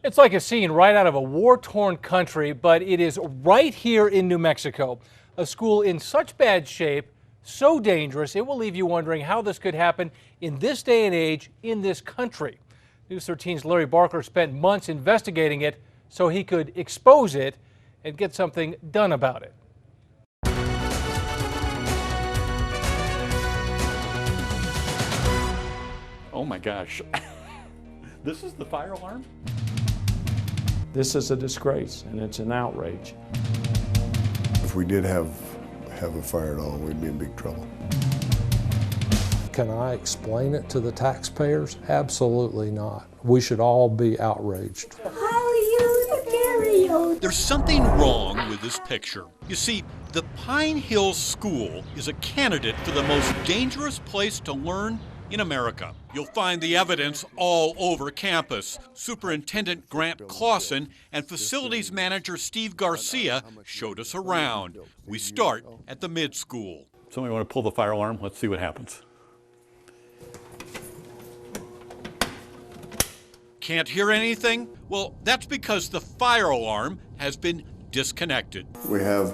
It's like a scene right out of a war-torn country, but it is right here in New Mexico. A school in such bad shape, so dangerous, it will leave you wondering how this could happen in this day and age in this country. News 13's Larry Barker spent months investigating it so he could expose it and get something done about it. Oh my gosh. This is the fire alarm? This is a disgrace, and it's an outrage. If we did have a fire at all, we'd be in big trouble. Can I explain it to the taxpayers? Absolutely not. We should all be outraged. There's something wrong with this picture. You see, the Pine Hills School is a candidate for the most dangerous place to learn in America. You'll find the evidence all over campus. Superintendent Grant Clausen and facilities manager Steve Garcia showed us around. We start at the mid-school. Somebody want to pull the fire alarm? Let's see what happens. Can't hear anything? Well, that's because the fire alarm has been disconnected. We have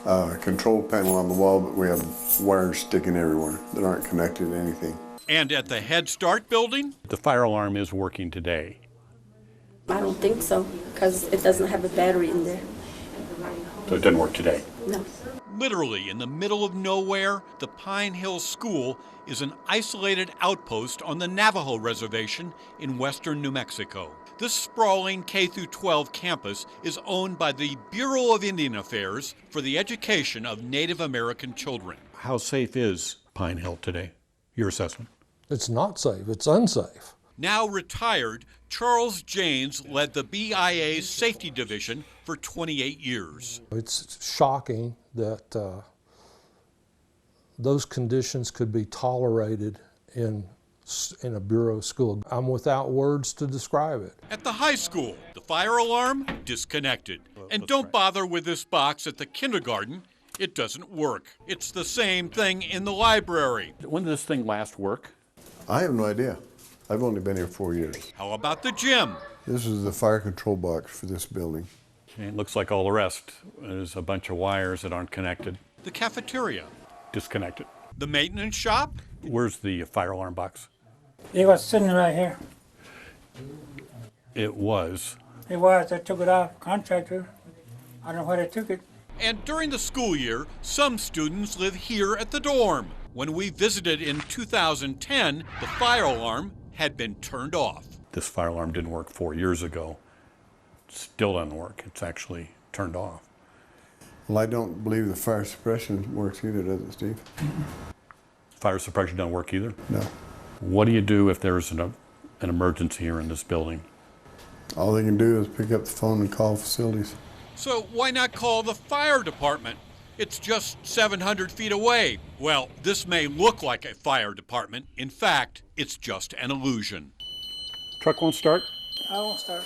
a control panel on the wall, but we have wires sticking everywhere that aren't connected to anything. And at the Head Start building? The fire alarm is working today. I don't think so, because it doesn't have a battery in there. So it didn't work today? No. Literally in the middle of nowhere, the Pine Hills School is an isolated outpost on the Navajo Reservation in western New Mexico. This sprawling K-12 campus is owned by the Bureau of Indian Affairs for the education of Native American children. How safe is Pine Hill today? Your assessment? It's not safe, it's unsafe. Now retired, Charles Janes led the BIA's safety division for 28 years. It's shocking that those conditions could be tolerated in a Bureau school. I'm without words to describe it. At the high school, the fire alarm disconnected. And don't bother with this box at the kindergarten. It doesn't work. It's the same thing in the library. When did this thing last work? I have no idea. I've only been here 4 years. How about the gym? This is the fire control box for this building. Okay, it looks like all the rest. There's a bunch of wires that aren't connected. The cafeteria? Disconnected. The maintenance shop? Where's the fire alarm box? It was sitting right here. It was. It was. I took it off contractor. I don't know where they took it. And during the school year, some students live here at the dorm. When we visited in 2010, the fire alarm had been turned off. This fire alarm didn't work 4 years ago. It still doesn't work. It's actually turned off. Well, I don't believe the fire suppression works either, does it, Steve? Fire suppression doesn't work either? No. What do you do if there's an emergency here in this building? All they can do is pick up the phone and call facilities. So why not call the fire department? It's just 700 feet away. Well, this may look like a fire department. In fact, it's just an illusion. Truck won't start? I won't start.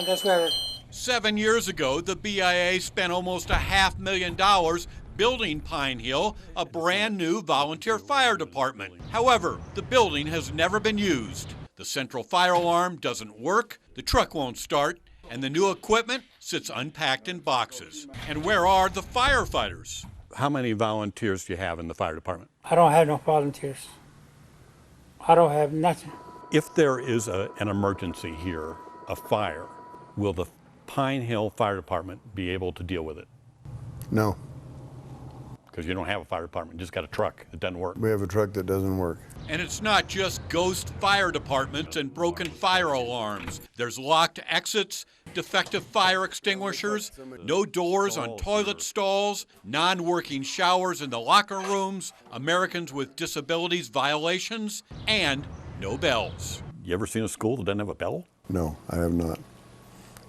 That's where 7 years ago, the BIA spent almost $500,000 building Pine Hill, a brand new volunteer fire department. However, the building has never been used. The central fire alarm doesn't work, the truck won't start, and the new equipment sits unpacked in boxes. And where are the firefighters? How many volunteers do you have in the fire department? I don't have no volunteers. I don't have nothing. If there is an emergency here, a fire, will the Pine Hill Fire Department be able to deal with it? No. Because you don't have a fire department, you just got a truck that doesn't work. We have a truck that doesn't work. And it's not just ghost fire departments and broken fire alarms. There's locked exits, defective fire extinguishers, no doors on toilet stalls, non-working showers in the locker rooms, Americans with Disabilities violations, and no bells. You ever seen a school that doesn't have a bell? No, I have not.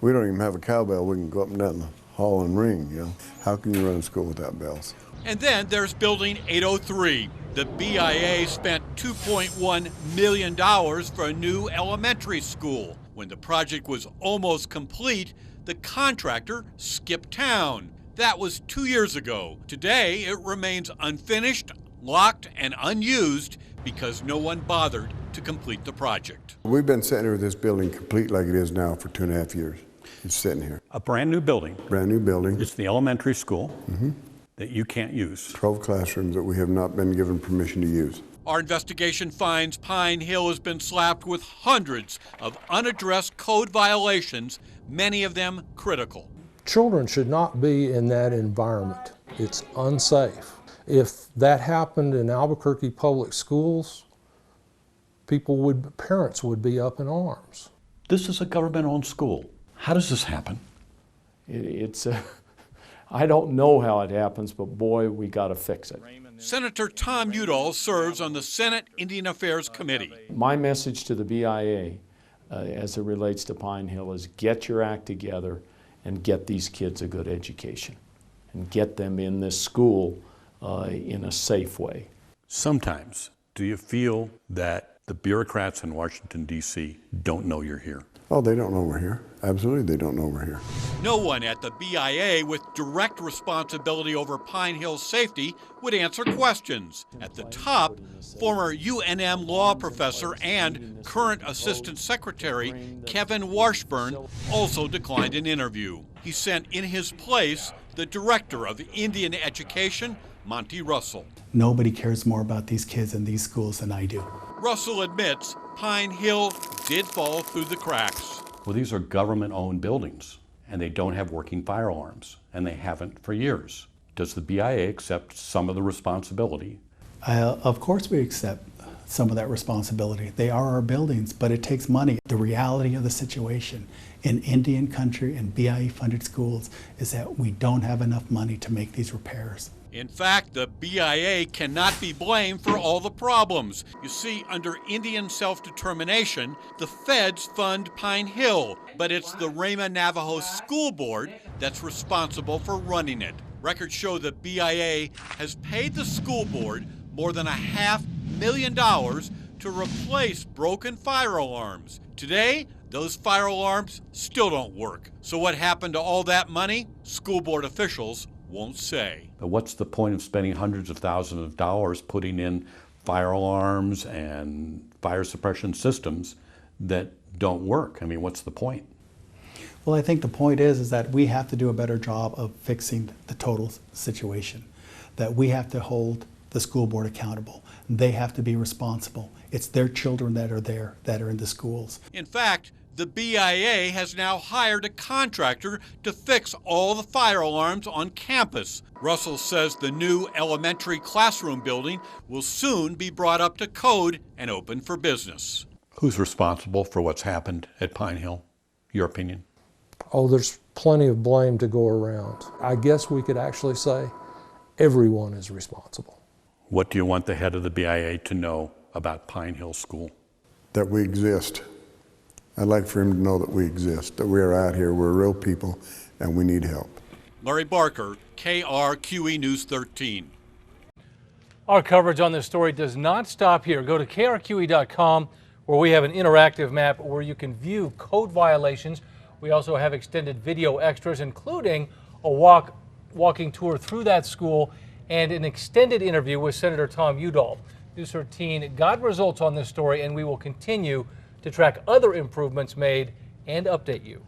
We don't even have a cowbell. We can go up and down the hall and ring, you know. How can you run a school without bells? And then there's Building 803. The BIA spent $2.1 million for a new elementary school. When the project was almost complete, the contractor skipped town. That was 2 years ago. Today, it remains unfinished, locked, and unused because no one bothered to complete the project. We've been sitting here with this building complete like it is now for 2.5 years. It's sitting here. A brand new building. Brand new building. It's the elementary school that you can't use. 12 classrooms that we have not been given permission to use. Our investigation finds Pine Hill has been slapped with hundreds of unaddressed code violations, many of them critical. Children should not be in that environment. It's unsafe. If that happened in Albuquerque public schools, parents would be up in arms. This is a government-owned school. How does this happen? I don't know how it happens, but boy, we got to fix it. Senator Tom Udall serves on the Senate Indian Affairs Committee. My message to the BIA as it relates to Pine Hill is get your act together and get these kids a good education and get them in this school in a safe way. Sometimes, do you feel that the bureaucrats in Washington, D.C. don't know you're here? Oh, they don't know we're here. Absolutely, they don't know we're here. No one at the BIA with direct responsibility over Pine Hill's safety would answer questions. At the top, former UNM law professor and current Assistant Secretary Kevin Washburn also declined an interview. He sent in his place the Director of Indian Education, Monty Russell. Nobody cares more about these kids and these schools than I do. Russell admits Pine Hill did fall through the cracks. Well, these are government-owned buildings, and they don't have working fire alarms, and they haven't for years. Does the BIA accept some of the responsibility? Of course we accept some of that responsibility. They are our buildings, but it takes money. The reality of the situation in Indian country and BIA-funded schools is that we don't have enough money to make these repairs. In fact, the BIA cannot be blamed for all the problems. You see, under Indian self-determination, the feds fund Pine Hill, but it's the Rama Navajo School Board that's responsible for running it. Records show the BIA has paid the school board more than $500,000 to replace broken fire alarms. Today, those fire alarms still don't work. So what happened to all that money? School board officials won't say. But what's the point of spending hundreds of thousands of dollars putting in fire alarms and fire suppression systems that don't work? I mean, what's the point? Well, I think the point is that we have to do a better job of fixing the total situation, that we have to hold the school board accountable. They have to be responsible. It's their children that are there, that are in the schools. In fact, the BIA has now hired a contractor to fix all the fire alarms on campus. Russell says the new elementary classroom building will soon be brought up to code and open for business. Who's responsible for what's happened at Pine Hill? Your opinion? Oh, there's plenty of blame to go around. I guess we could actually say everyone is responsible. What do you want the head of the BIA to know about Pine Hill School? That we exist. I'd like for him to know that we exist, that we are out here, we're real people, and we need help. Larry Barker, KRQE News 13. Our coverage on this story does not stop here. Go to krqe.com where we have an interactive map where you can view code violations. We also have extended video extras, including a walking tour through that school and an extended interview with Senator Tom Udall. News 13 got results on this story, and we will continue to track other improvements made and update you.